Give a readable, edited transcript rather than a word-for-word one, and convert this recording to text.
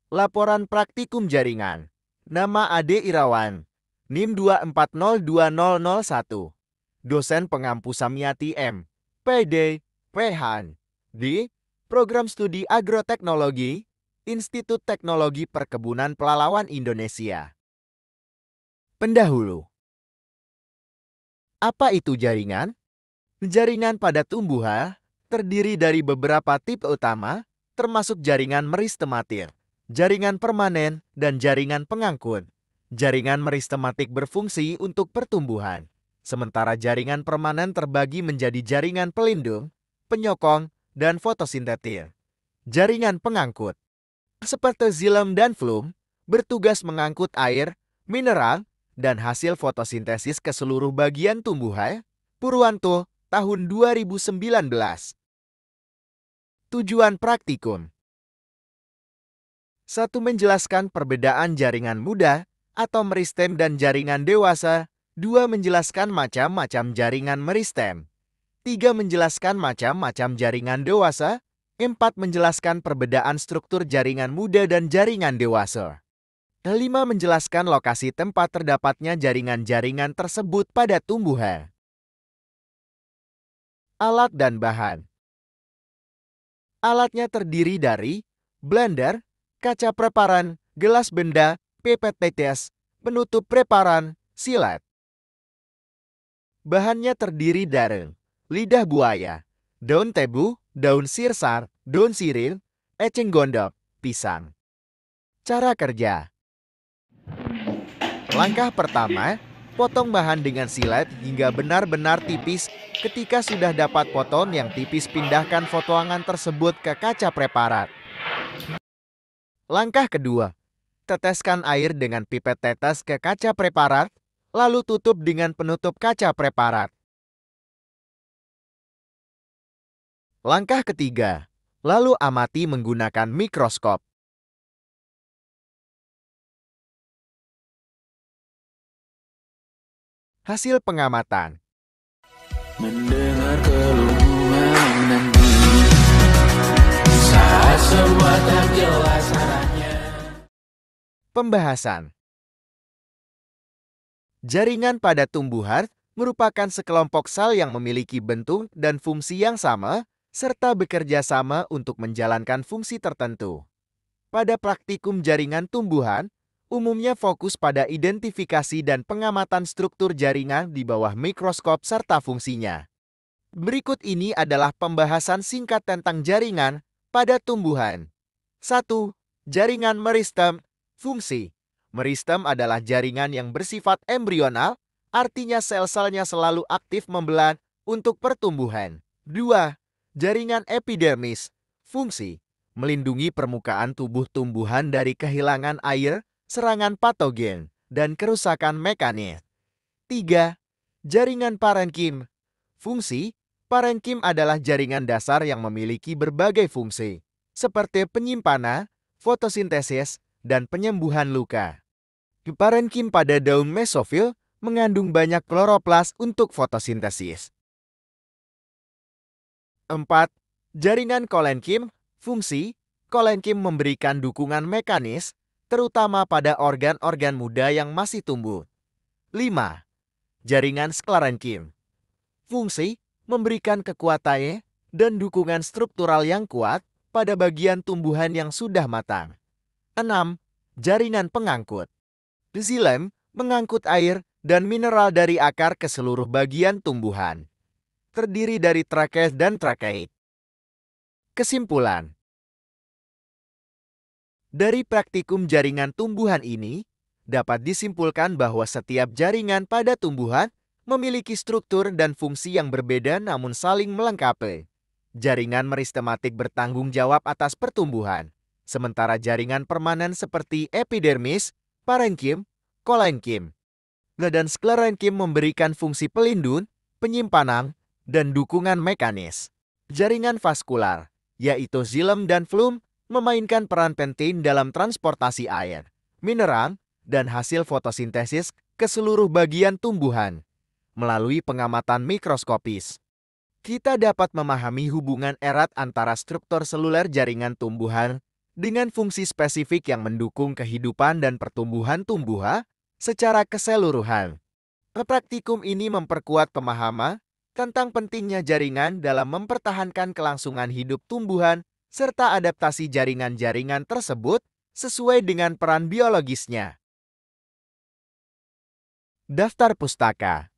Laporan praktikum jaringan. Nama Ade Irawan. NIM 2402001. Dosen pengampu Samyati M. PD, PH. Di Program Studi Agroteknologi, Institut Teknologi Perkebunan Pelalawan Indonesia. Pendahulu. Apa itu jaringan? Jaringan pada tumbuhan terdiri dari beberapa tipe utama, termasuk jaringan meristematik, jaringan permanen, dan jaringan pengangkut. Jaringan meristematik berfungsi untuk pertumbuhan, sementara jaringan permanen terbagi menjadi jaringan pelindung, penyokong, dan fotosintetis. Jaringan pengangkut, seperti xilem dan flum, bertugas mengangkut air, mineral, dan hasil fotosintesis ke seluruh bagian tumbuhan. Purwanto, tahun 2019. Tujuan praktikum. 1. Menjelaskan perbedaan jaringan muda atau meristem dan jaringan dewasa. 2. Menjelaskan macam-macam jaringan meristem. 3. Menjelaskan macam-macam jaringan dewasa. 4. Menjelaskan perbedaan struktur jaringan muda dan jaringan dewasa. 5. Menjelaskan lokasi tempat terdapatnya jaringan-jaringan tersebut pada tumbuhan. Alat dan bahan. Alatnya terdiri dari blender, kaca preparan, gelas benda, pipet tetes, penutup preparan, silet. Bahannya terdiri dari lidah buaya, daun tebu, daun sirsar, daun sirih, eceng gondok, pisang. Cara kerja. Langkah pertama, potong bahan dengan silet hingga benar-benar tipis. Ketika sudah dapat potong yang tipis, pindahkan potongan tersebut ke kaca preparat. Langkah kedua, teteskan air dengan pipet tetes ke kaca preparat, lalu tutup dengan penutup kaca preparat. Langkah ketiga, lalu amati menggunakan mikroskop. Hasil pengamatan. Mendengar keluhan nanti saat semua tak jelas arahnya. Pembahasan. Jaringan pada tumbuhan merupakan sekelompok sel yang memiliki bentuk dan fungsi yang sama, serta bekerja sama untuk menjalankan fungsi tertentu. Pada praktikum jaringan tumbuhan, umumnya fokus pada identifikasi dan pengamatan struktur jaringan di bawah mikroskop serta fungsinya. Berikut ini adalah pembahasan singkat tentang jaringan pada tumbuhan. 1. Jaringan meristem. Fungsi. Meristem adalah jaringan yang bersifat embrional, artinya sel-selnya selalu aktif membelah untuk pertumbuhan. 2. Jaringan epidermis. Fungsi. Melindungi permukaan tubuh tumbuhan dari kehilangan air, serangan patogen, dan kerusakan mekanis. 3. Jaringan parenkim. Fungsi. Parenkim adalah jaringan dasar yang memiliki berbagai fungsi, seperti penyimpanan, fotosintesis, dan penyembuhan luka. Parenkim pada daun mesofil mengandung banyak kloroplas untuk fotosintesis. 4. Jaringan kolenkim. Fungsi. Kolenkim memberikan dukungan mekanis, terutama pada organ-organ muda yang masih tumbuh. 5. Jaringan sklerenkim. Fungsi. Memberikan kekuatan dan dukungan struktural yang kuat pada bagian tumbuhan yang sudah matang. 6. Jaringan pengangkut. Xilem mengangkut air dan mineral dari akar ke seluruh bagian tumbuhan. Terdiri dari trakes dan trakeit. Kesimpulan. Dari praktikum jaringan tumbuhan ini, dapat disimpulkan bahwa setiap jaringan pada tumbuhan memiliki struktur dan fungsi yang berbeda namun saling melengkapi. Jaringan meristematik bertanggung jawab atas pertumbuhan, sementara jaringan permanen seperti epidermis, parenkim, kolenkim, dan sklerenkim memberikan fungsi pelindung, penyimpanan, dan dukungan mekanis. Jaringan vaskular, yaitu xilem dan flum, memainkan peran penting dalam transportasi air, mineral, dan hasil fotosintesis ke seluruh bagian tumbuhan. Melalui pengamatan mikroskopis, kita dapat memahami hubungan erat antara struktur seluler jaringan tumbuhan dengan fungsi spesifik yang mendukung kehidupan dan pertumbuhan tumbuhan secara keseluruhan. Praktikum ini memperkuat pemahaman tentang pentingnya jaringan dalam mempertahankan kelangsungan hidup tumbuhan serta adaptasi jaringan-jaringan tersebut sesuai dengan peran biologisnya. Daftar pustaka.